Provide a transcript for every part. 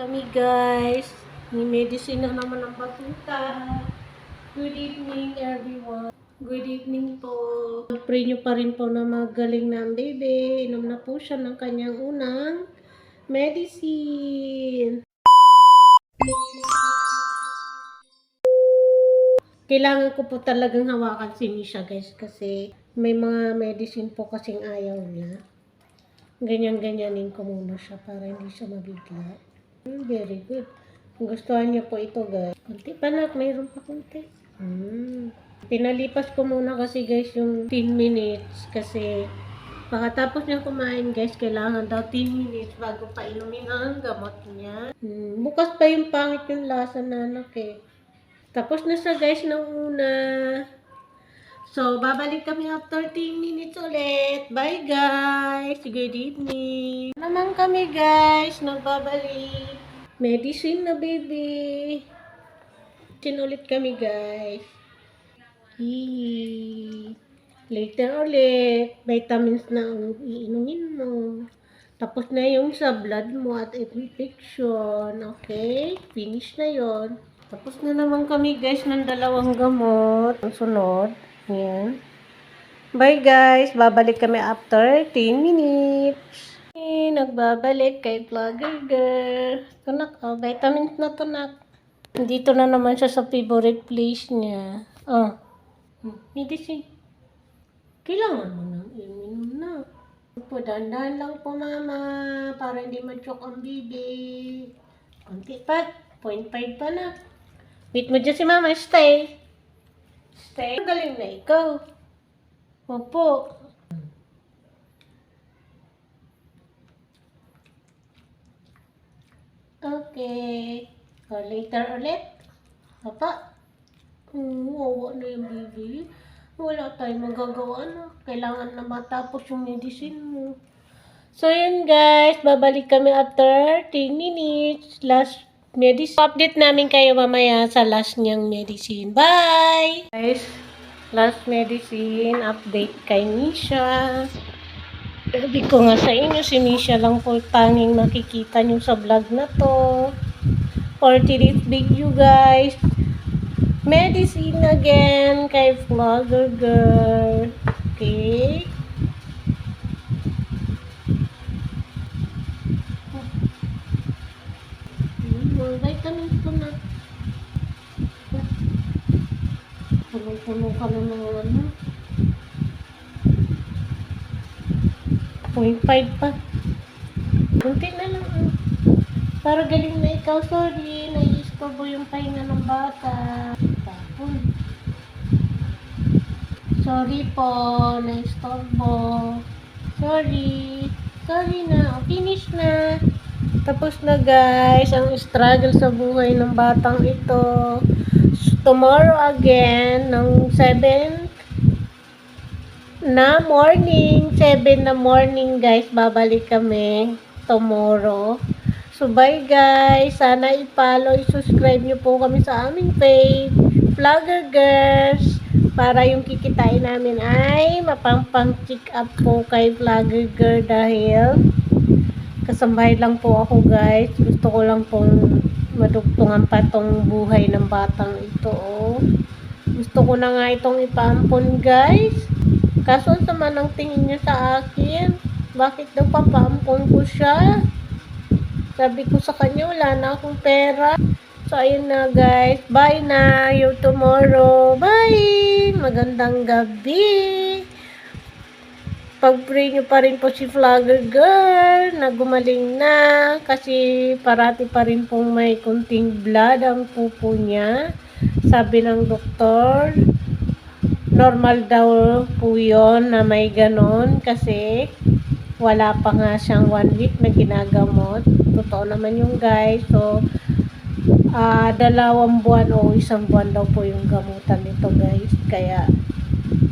Kami guys, may medicine na naman ang batuta. Good evening everyone. Good evening po. Pray nyo pa rin po na magaling na ang baby. Inom na po siya ng kanyang unang medicine. Kailangan ko po talagang hawakan si Misha guys kasi may mga medicine po kasing ayaw niya. Ganyan-ganyanin ko muna siya para hindi siya mabigla. Very good. Kung gustuhan niyo po ito guys. Kunti pa na, mayroon pa kunti. Pinalipas ko muna kasi guys yung 10 minutes kasi pagkatapos niya kumain guys, kailangan daw 10 minutes bago pa inumin ang gamot niya. Bukas pa yung pangit yung lasa na anak eh. Tapos na siya guys ng una. So, babalik kami after 10 minutes ulit. Bye guys! Good evening! Naman kami guys, nagbabalik. Medicine na baby. Medicine ulit kami guys. Later ulit. Vitamins na ang iinumin mo. Tapos na yung sa blood mo at infection. Okay? Finish na yon. Tapos na naman kami guys ng dalawang gamot. Ang sunod. Yan. Bye guys. Babalik kami after 10 minutes. Nagbabalik kay Vlogger Girl. Tunak, vitamins na tunak. Dito na naman siya sa favorite place niya. Medicine. Kailangan mo nang iminom na. Po, dandan lang po mama. Para hindi ma-choke ang baby. Kunti pa. 0.5 pa na. Wait mo dyan si mama. Stay. Stay. Galing na ikaw. Opo. Okay. O, later ulit. Papa. Wawa na yung baby. Wala tayong magagawa na. Kailangan na matapos yung medicine mo. So, yun guys. Babalik kami after 10 minutes. Last medicine. Update namin kayo mamaya sa last niyang medicine. Bye! Guys, last medicine. Update kay Misha. Sabi ko nga sa inyo, si Misha lang po tanging makikita nyo sa vlog na to. For today's video guys. Medicine again kay Vlogger Girl. Okay. Vitamins ko na. Puno ka na ng ano. 0.5 pa. Kunti na lang. Para galing na ikaw. Sorry. Nai-istorbo yung pahinga ng bata. Tapon. Sorry po. Nai-istorbo. Sorry. Sorry na. Finish na. Tapos na guys. Ang struggle sa buhay ng batang ito. Tomorrow again. Ng 7 na morning. 7 na morning guys. Babalik kami. Tomorrow. So, bye guys. Sana i-follow, i-subscribe nyo po kami sa aming page, Vlogger Girls, para yung kikitain namin ay mapang-check up po kay Vlogger Girl dahil kasambahay lang po ako guys. Gusto ko lang pong madugtungan pa tong buhay ng batang ito. Gusto ko na nga itong ipaampon guys. Kaso sama ng tingin niya sa akin. Bakit daw papaampon ko siya? Sabi ko sa kanya, wala na akong pera. So, ayun na guys. Bye na. You tomorrow. Bye! Magandang gabi. Pag-pray nyo pa rin po si Vlogger Girl na gumaling na. Kasi parati pa rin pong may kunting blood ang pupo niya. Sabi ng doktor, normal daw po yun na may ganon kasi wala pa nga siyang 1 week na ginagamot. Totoo naman yung guys. So, 2 buwan o 1 buwan daw po yung gamutan nito guys. Kaya,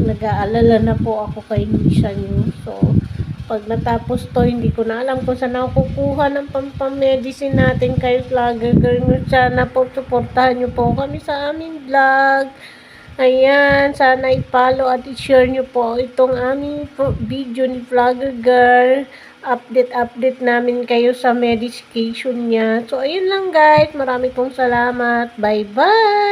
nag-aalala na po ako kay Misha niyo. So, pag natapos to, hindi ko na alam kung saan ako kukuha ng pampamedicine natin kay Vlogger Girl. Sana po, supportahan niyo po kami sa aming vlog. Ayan, sana i-follow at i-share nyo po itong aming video ni Vlogger Girl update namin kayo sa medication niya. So, ayun lang guys. Marami pong salamat. Bye-bye!